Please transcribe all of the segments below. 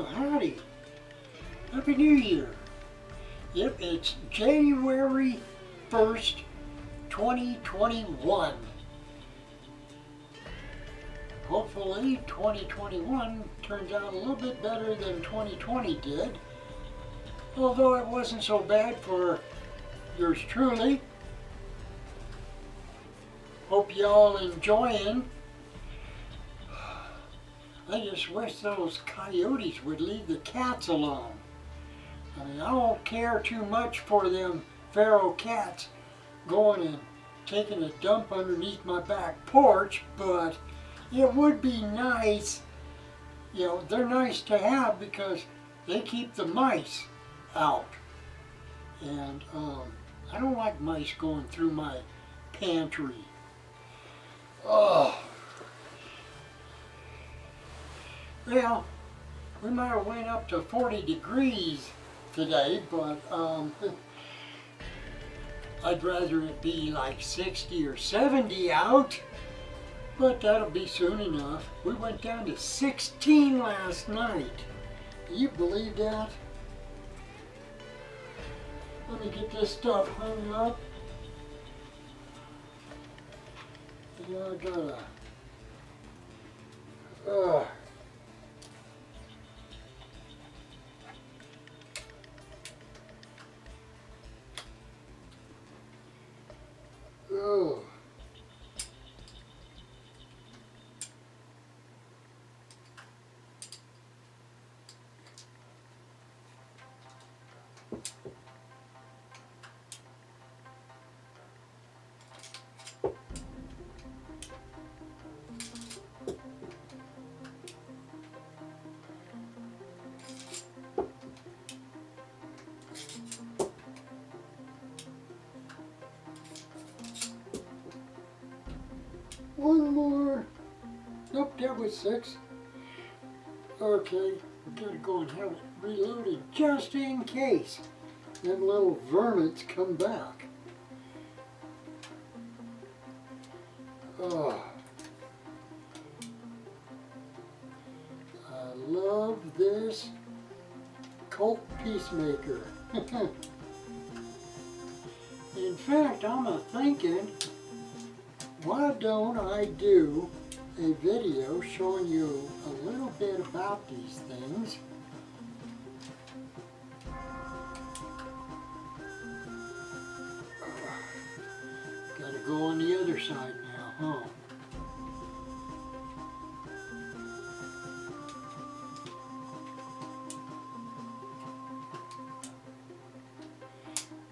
Oh, howdy. Happy New Year. Yep, it's January 1st, 2021. Hopefully 2021 turns out a little bit better than 2020 did. Although it wasn't so bad for yours truly. Hope y'all enjoying. I just wish those coyotes would leave the cats alone. I mean, I don't care too much for them feral cats going and taking a dump underneath my back porch, but it would be nice, you know, they're nice to have because they keep the mice out. And I don't like mice going through my pantry. Oh. Well, we might have went up to 40 degrees today, but I'd rather it be like 60 or 70 out, but that'll be soon enough. We went down to 16 last night. Can you believe that? Let me get this stuff hung up. Yeah, I gotta. Oh. One more. Nope, that was 6. Okay, we gotta go and have it reloaded just in case them little vermins come back. Oh. I love this Cult Peacemaker. In fact, I'm thinking, why don't I do a video showing you a little bit about these things? Gotta go on the other side now, huh?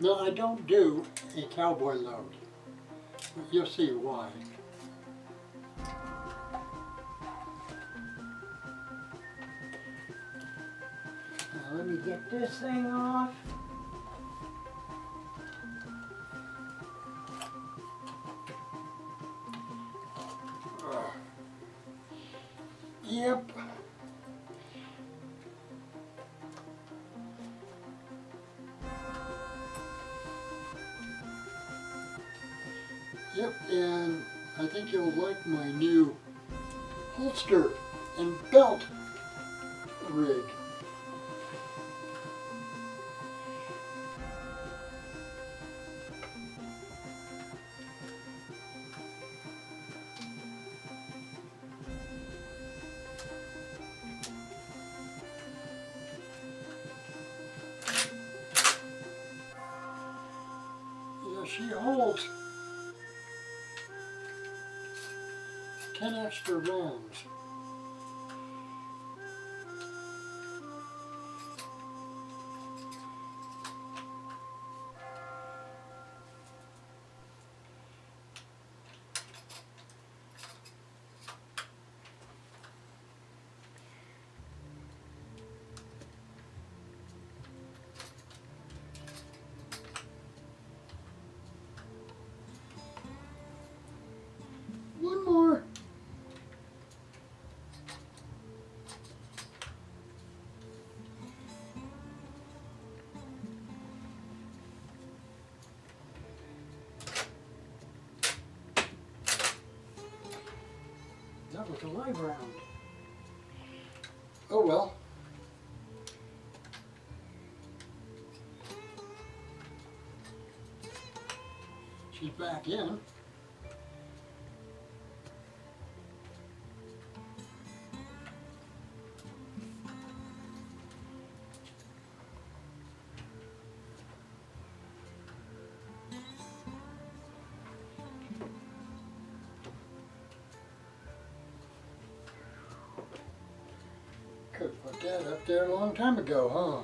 No, I don't do a cowboy load. You'll see why. Now let me get this thing off. Yep. Yep, and I think you'll like my new holster and belt rig. Yeah, she holds 10 extra rounds. One more. That was a live round. Oh well. She's back in. Could have put that up there a long time ago, huh?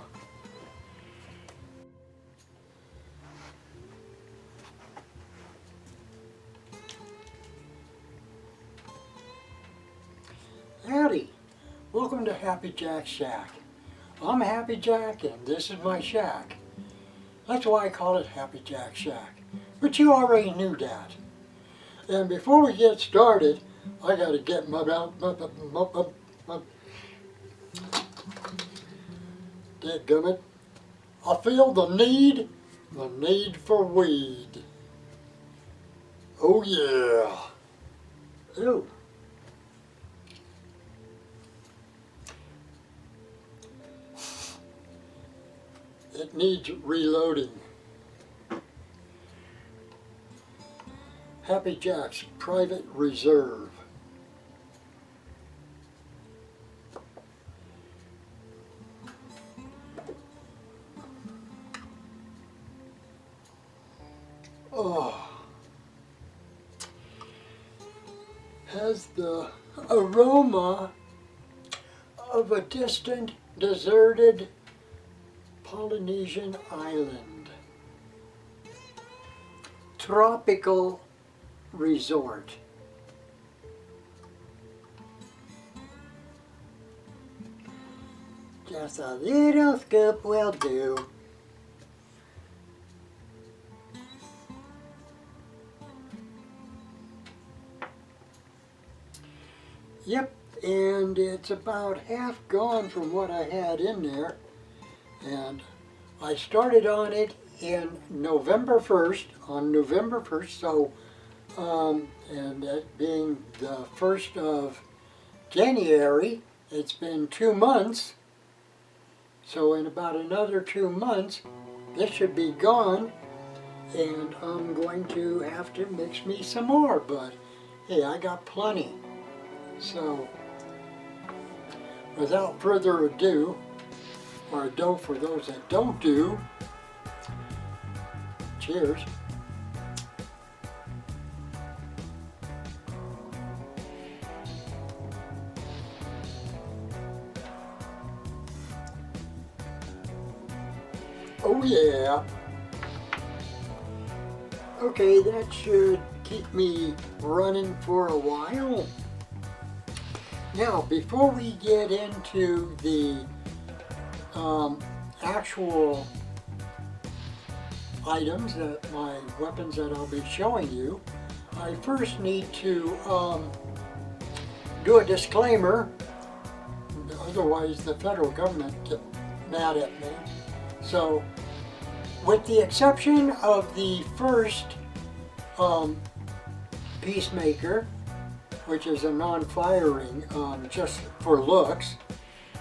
Howdy! Welcome to Happy Jack's Shack. I'm Happy Jack and this is my shack. That's why I call it Happy Jack's Shack. But you already knew that. And before we get started, I gotta get my dadgummit. I feel the need for weed. Oh yeah. Ew. It needs reloading. Happy Jack's Private Reserve. Oh, has the aroma of a distant, deserted Polynesian island. Tropical resort. Just a little scoop will do. Yep, and it's about half gone from what I had in there. And I started on it in November 1st, so, and that being the 1st of January, it's been 2 months. So in about another 2 months, this should be gone, and I'm going to have to mix me some more, but hey, I got plenty. So, without further ado, or a dough for those that don't do. Cheers. Oh yeah. Okay, that should keep me running for a while. Now, before we get into the actual items, my weapons that I'll be showing you, I first need to do a disclaimer, otherwise the federal government get mad at me. So, with the exception of the first Peacemaker, which is a non-firing, just for looks,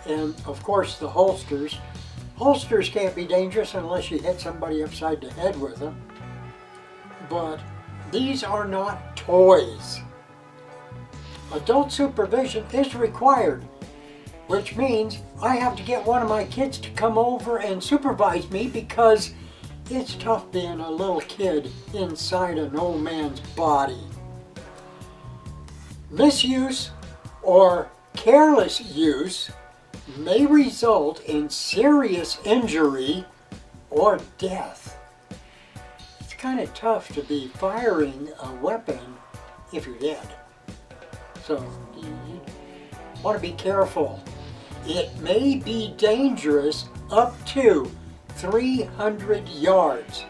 and of course the holsters. Holsters can't be dangerous unless you hit somebody upside the head with them. But these are not toys. Adult supervision is required, which means I have to get one of my kids to come over and supervise me because it's tough being a little kid inside an old man's body. Misuse or careless use may result in serious injury or death. It's kind of tough to be firing a weapon if you're dead. So you want to be careful. It may be dangerous up to 300 yards.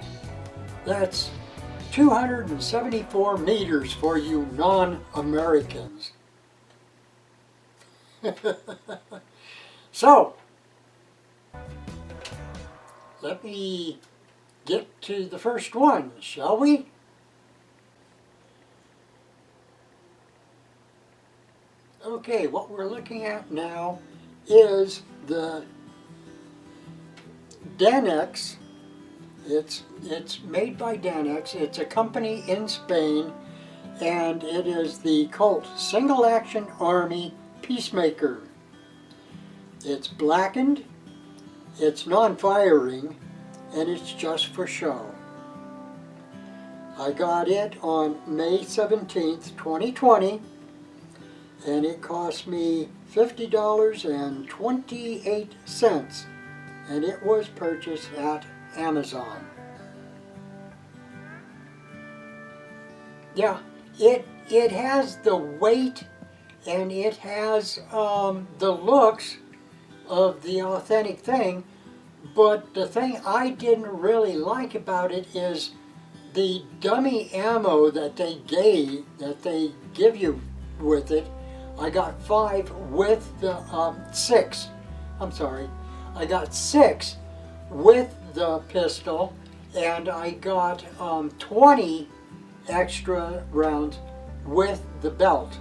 That's 274 meters for you non-Americans. So, let me get to the first one, shall we? Okay, what we're looking at now is the Denex It's made by Danex. It's a company in Spain, and it is the Colt Single Action Army Peacemaker. It's blackened, it's non-firing, and it's just for show. I got it on May 17th, 2020, and it cost me $50.28, and it was purchased at Amazon. Yeah, it has the weight and it has the looks of the authentic thing, but the thing I didn't really like about it is the dummy ammo that they give you with it. I got 5 with the 6. I'm sorry, I got 6 with the pistol, and I got 20 extra rounds with the belt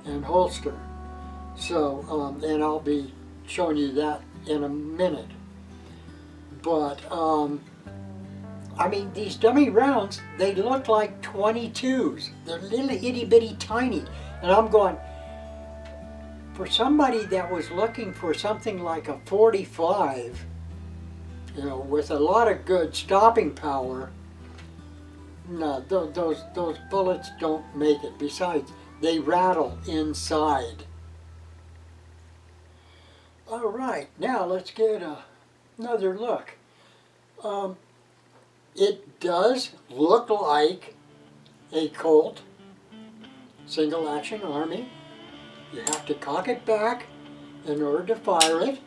and holster. So, and I'll be showing you that in a minute. But, I mean, these dummy rounds, they look like 22s. They're little itty bitty tiny. And I'm going, for somebody that was looking for something like a 45, you know, with a lot of good stopping power, no, those bullets don't make it. Besides, they rattle inside. All right, now let's get another look. It does look like a Colt Single Action Army. You have to cock it back in order to fire it.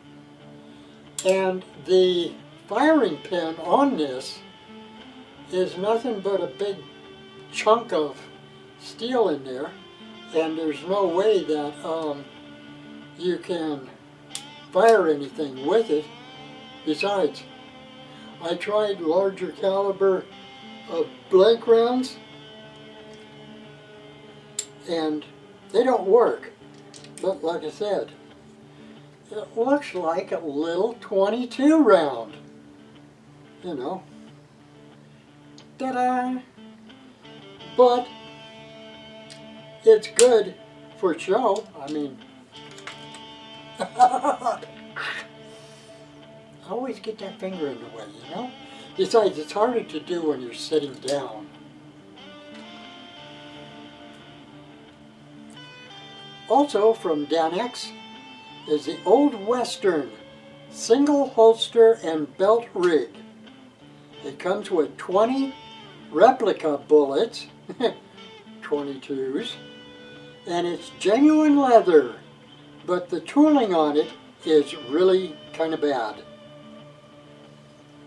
And the firing pin on this is nothing but a big chunk of steel in there, and there's no way that you can fire anything with it. Besides, I tried larger caliber blank rounds, and they don't work. But like I said, it looks like a little 22 round, you know. Ta-da! But it's good for show. I mean, I always get that finger in the way, you know? Besides, it's harder to do when you're sitting down. Also from Danex is the Old Western single holster and belt rig. It comes with 20 replica bullets, 22s, and it's genuine leather, but the tooling on it is really kind of bad.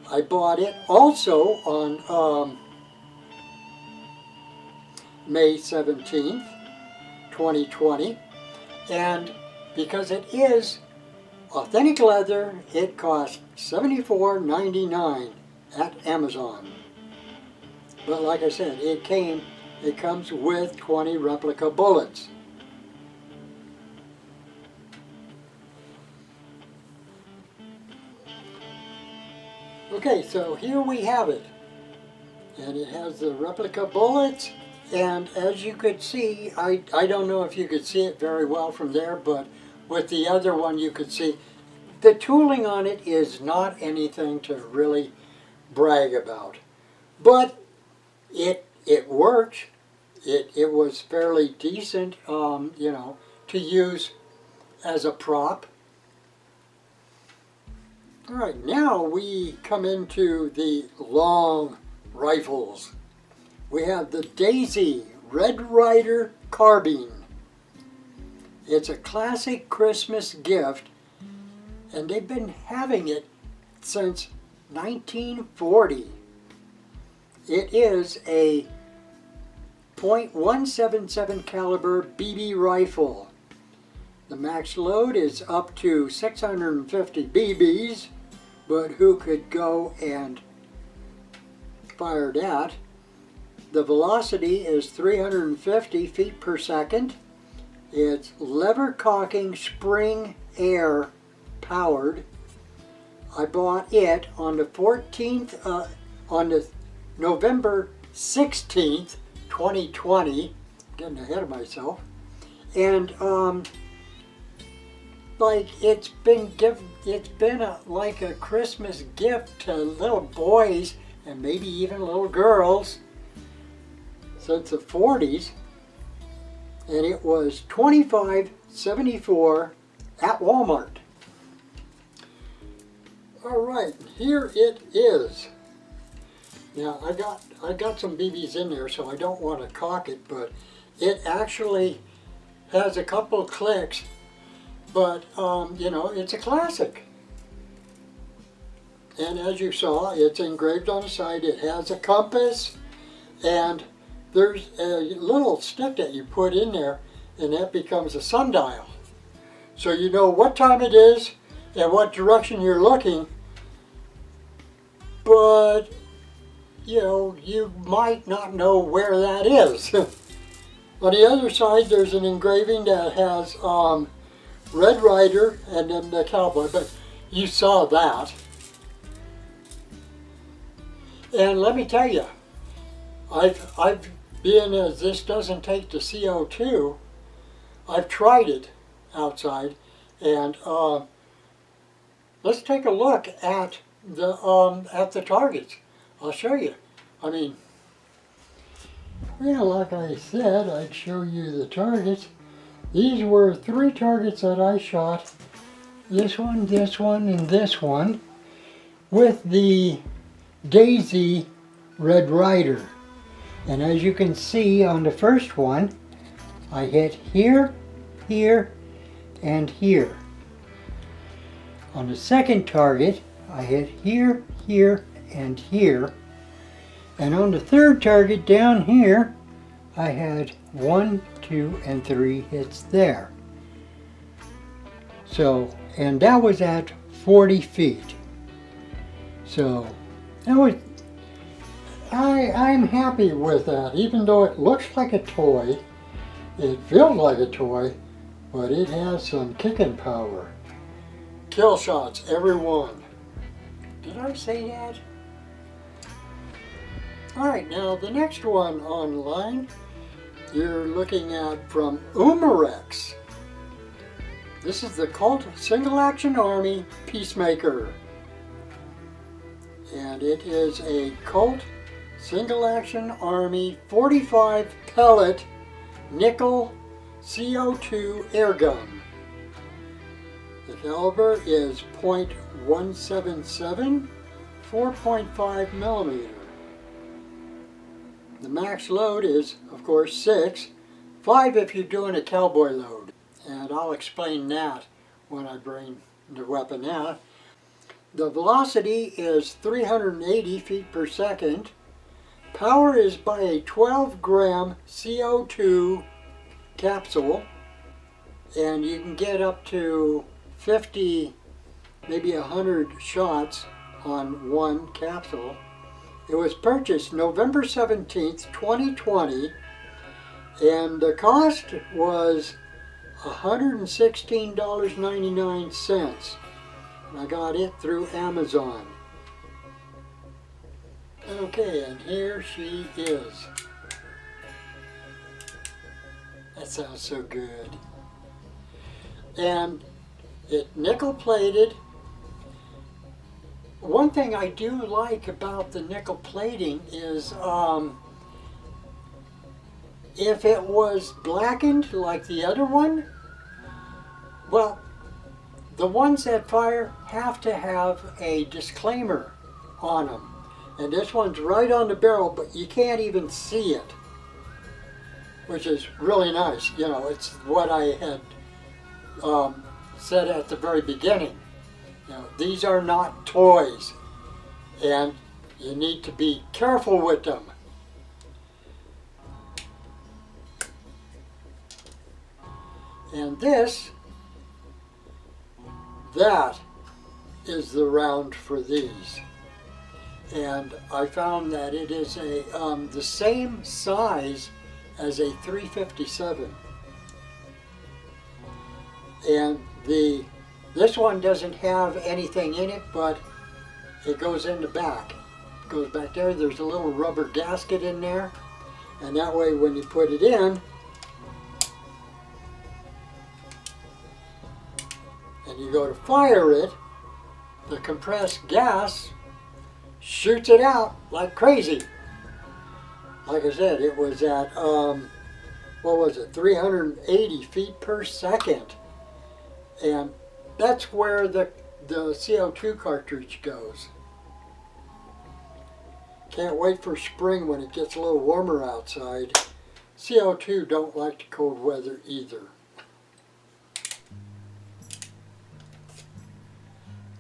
I bought it also on May 17th, 2020, and because it is authentic leather, it cost $74.99 at Amazon. But like I said, it comes with 20 replica bullets. Okay, so here we have it. And it has the replica bullets, and as you could see, I don't know if you could see it very well from there, but with the other one you could see the tooling on it is not anything to really brag about. But it works. It was fairly decent, you know, to use as a prop. All right, now we come into the long rifles. We have the Daisy Red Ryder carbine. It's a classic Christmas gift, and they've been having it since 1940. It is a .177 caliber BB rifle. The max load is up to 650 BBs, but who could go and fire that? The velocity is 350 feet per second. It's lever cocking spring air powered. I bought it on the 14th, on the November 16th, 2020. Getting ahead of myself. And like it's been like a Christmas gift to little boys and maybe even little girls since the 40s. And it was $25.74 at Walmart. All right, here it is. Now I got some BBs in there, so I don't want to cock it, but it actually has a couple of clicks. But you know, it's a classic. And as you saw, it's engraved on the side. It has a compass, and there's a little stick that you put in there, and that becomes a sundial. So you know what time it is and what direction you're looking, but you know, you might not know where that is. On the other side, there's an engraving that has Red Rider and then the cowboy, but you saw that. And let me tell you, I've been, as this doesn't take the CO2, I've tried it outside, and let's take a look at the targets. I'll show you. I mean, well, like I said, I'd show you the targets. These were 3 targets that I shot. This one, and this one, with the Daisy Red Rider. And as you can see on the first one, I hit here, here, and here. On the second target, I hit here, here, and here. And on the third target down here, I had 1, 2, and 3 hits there. So, and that was at 40 feet. So, that was, I'm happy with that. Even though it looks like a toy, it feels like a toy, but it has some kicking power. Kill shots, every one. Did I say that? Alright, now the next one online, you're looking at from Umarex. This is the Colt Single Action Army Peacemaker. And it is a Colt Single Action Army 45 pellet nickel CO2 air gun. The caliber is .177, 4.5 millimeter. The max load is, of course, 6, 5 if you're doing a cowboy load. And I'll explain that when I bring the weapon out. The velocity is 380 feet per second. Power is by a 12-gram CO2 capsule. And you can get up to 50, maybe 100 shots on one capsule. It was purchased November 17th, 2020, and the cost was $116.99. I got it through Amazon. Okay, and here she is. That sounds so good. And it nickel plated. One thing I do like about the nickel plating is if it was blackened like the other one, well, the ones that fire have to have a disclaimer on them. And this one's right on the barrel, but you can't even see it, which is really nice. You know, it's what I had said at the very beginning. You know, these are not toys, and you need to be careful with them. And this, that is the round for these. And I found that it is a the same size as a .357. And the This one doesn't have anything in it, but it goes in the back. It goes back there. There's a little rubber gasket in there, and that way when you put it in, and you go to fire it, the compressed gas shoots it out like crazy. Like I said, it was at, what was it, 380 feet per second. And that's where the CO2 cartridge goes. Can't wait for spring when it gets a little warmer outside. CO2 don't like the cold weather either.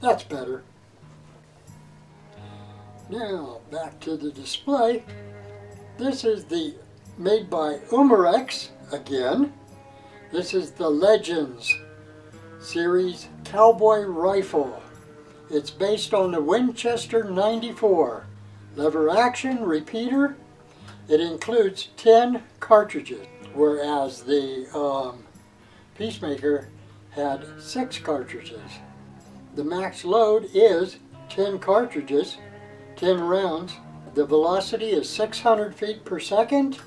That's better. Now back to the display. This is the made by Umarex again. This is the Legends series cowboy rifle. It's based on the Winchester 94 lever action repeater. It includes 10 cartridges, whereas the Peacemaker had 6 cartridges. The max load is 10 cartridges, 10 rounds. The velocity is 600 feet per second.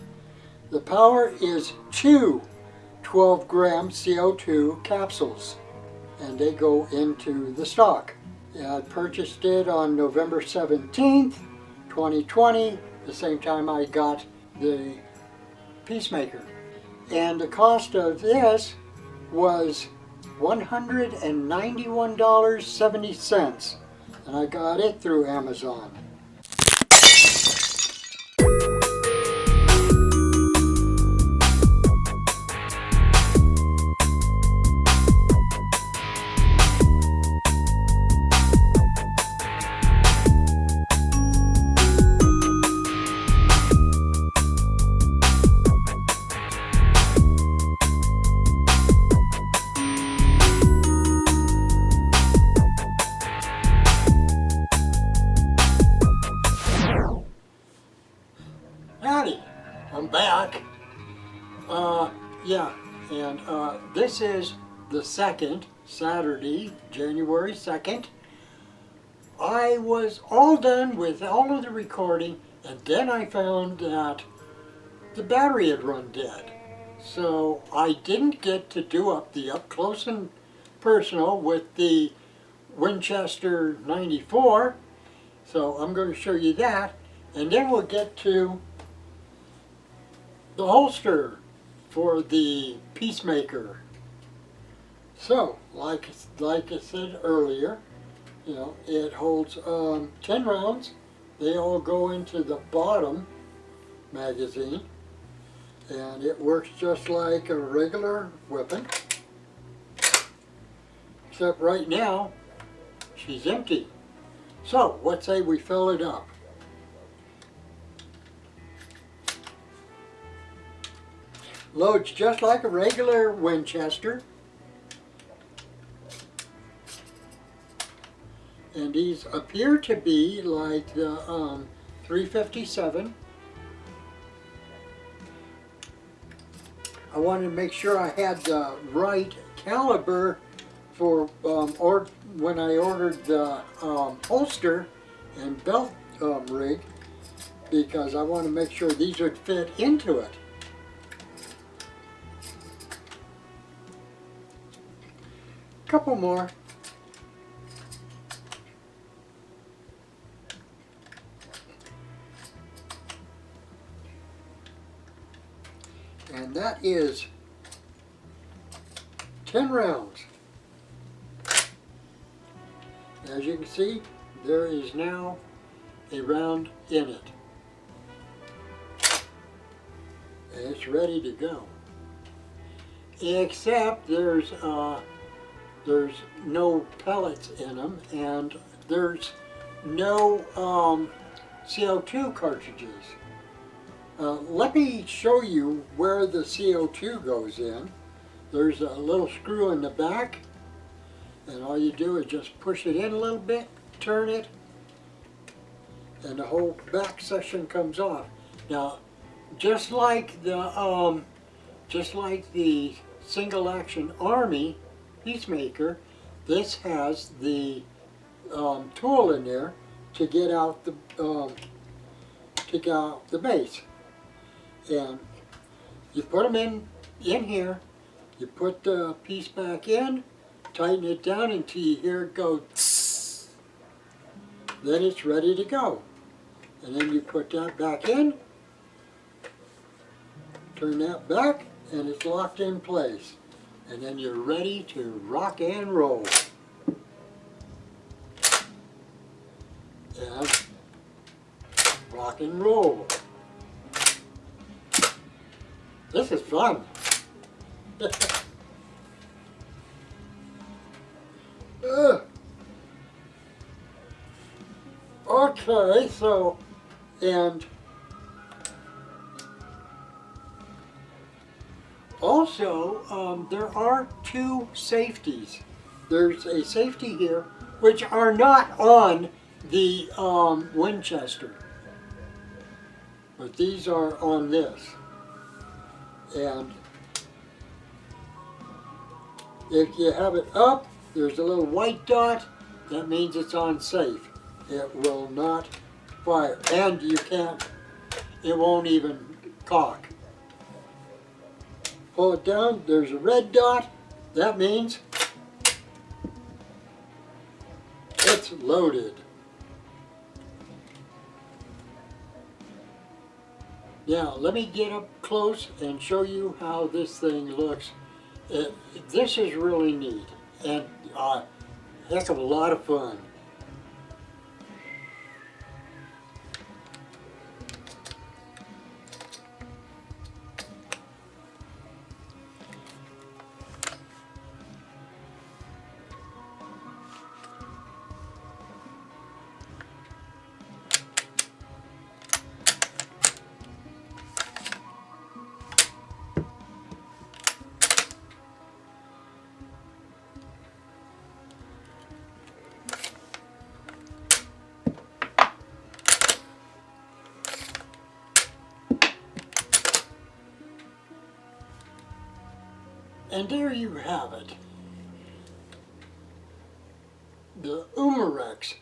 The power is 2 12-gram CO2 capsules, and they go into the stock. I purchased it on November 17th, 2020, the same time I got the Peacemaker. And the cost of this was $191.70, and I got it through Amazon. Howdy, I'm back. This is the 2nd, Saturday, January 2nd. I was all done with all of the recording, and then I found that the battery had run dead. So I didn't get to do the up close and personal with the Winchester 94. So I'm going to show you that, and then we'll get to the holster for the Peacemaker. So, like I said earlier, it holds 10 rounds. They all go into the bottom magazine, and it works just like a regular weapon, except right now she's empty. So, let's say we fill it up. Loads just like a regular Winchester. And these appear to be like the 357. I wanted to make sure I had the right caliber for when I ordered the holster and belt rig, because I want to make sure these would fit into it. Couple more. And that is 10 rounds. As you can see, there is now a round in it. And it's ready to go. Except there's no pellets in them, and there's no CO2 cartridges. Let me show you where the CO2 goes in. There's a little screw in the back, and all you do is just push it in a little bit, turn it, and the whole back section comes off. Now, just like the single action Army Peacemaker, this has the tool in there to get out the base. And you put them in here, you put the piece back in, tighten it down until you hear it go tss. Then it's ready to go. And then you put that back in, turn that back, and it's locked in place. And then you're ready to rock and roll. And rock and roll. This is fun. Okay, so, and also there are two safeties. There's a safety here which are not on the Winchester, but these are on this. And if you have it up, there's a little white dot, that means it's on safe. It will not fire, and you can't, it won't even cock. Pull it down, there's a red dot, that means it's loaded. Now let me get up close and show you how this thing looks. This is really neat and a heck of a lot of fun. And there you have it. The Umarex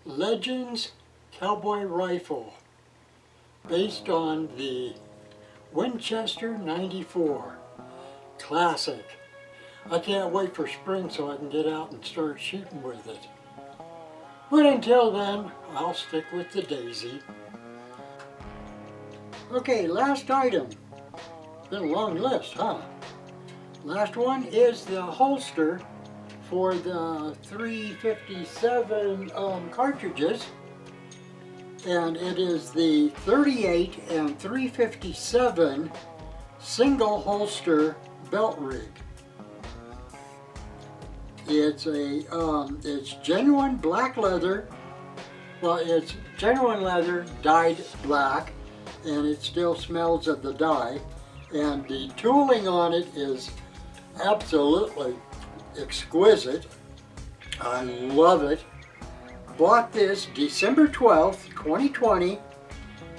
Legends Cowboy Rifle, based on the Winchester 94 Classic. I can't wait for spring so I can get out and start shooting with it. But until then, I'll stick with the Daisy. Okay, last item. Been a long list, huh? Last one is the holster for the 357 cartridges, and it is the 38 and 357 single holster belt rig. It's it's genuine black leather. Well, it's genuine leather dyed black, and it still smells of the dye. And the tooling on it is absolutely exquisite. I love it. Bought this December 12th, 2020,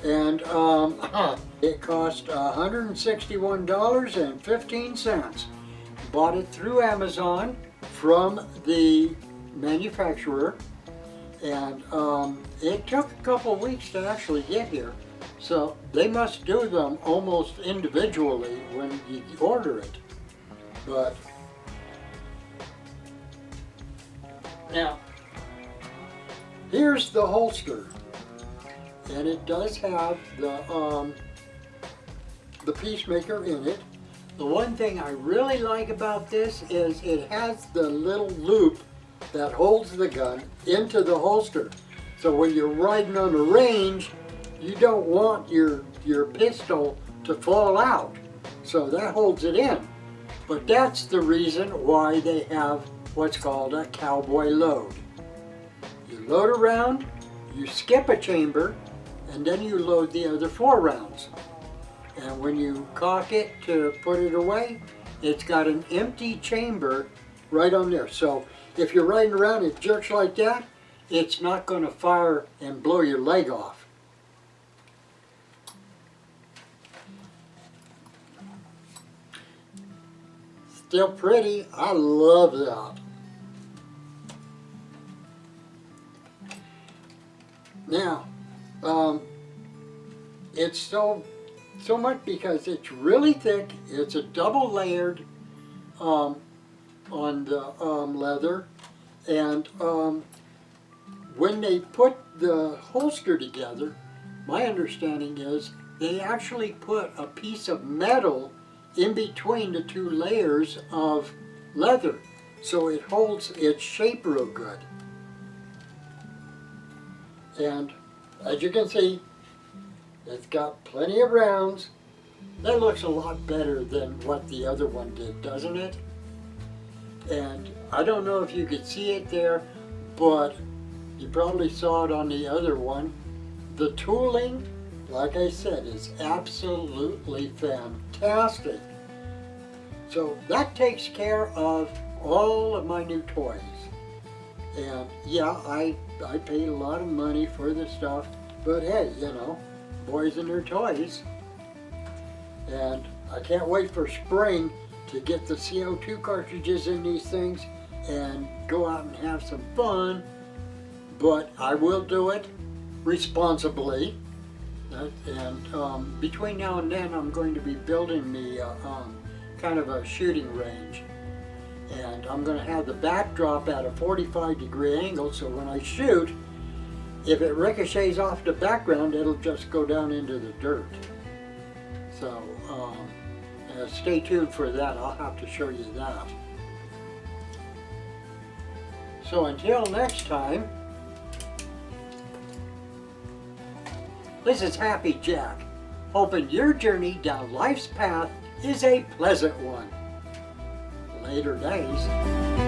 and it cost $161.15. Bought it through Amazon from the manufacturer, and it took a couple of weeks to actually get here. So they must do them almost individually when you order it. But now, here's the holster, and it does have the peacemaker in it. The one thing I really like about this is it has the little loop that holds the gun into the holster. So when you're riding on the range, you don't want your pistol to fall out. So that holds it in. But that's the reason why they have what's called a cowboy load. You load a round, you skip a chamber, and then you load the other 4 rounds. And when you cock it to put it away, it's got an empty chamber right on there. So if you're riding around and it jerks like that, it's not going to fire and blow your leg off. Still pretty. I love that. Now, it's so much because it's really thick. It's a double layered on the leather, and when they put the holster together, my understanding is they actually put a piece of metal in between the two layers of leather, so it holds its shape real good. And as you can see, it's got plenty of rounds. That looks a lot better than what the other one did, doesn't it? And I don't know if you could see it there, but you probably saw it on the other one. The tooling, like I said, is absolutely fantastic. So that takes care of all of my new toys. And yeah, I paid a lot of money for this stuff, but hey, you know, boys and their toys. And I can't wait for spring to get the CO2 cartridges in these things and go out and have some fun. But I will do it responsibly. And between now and then, I'm going to be building me kind of a shooting range. And I'm going to have the backdrop at a 45-degree angle, so when I shoot, if it ricochets off the background, it'll just go down into the dirt. So stay tuned for that. I'll have to show you that. So until next time, this is Happy Jack, hoping your journey down life's path is a pleasant one. Later days.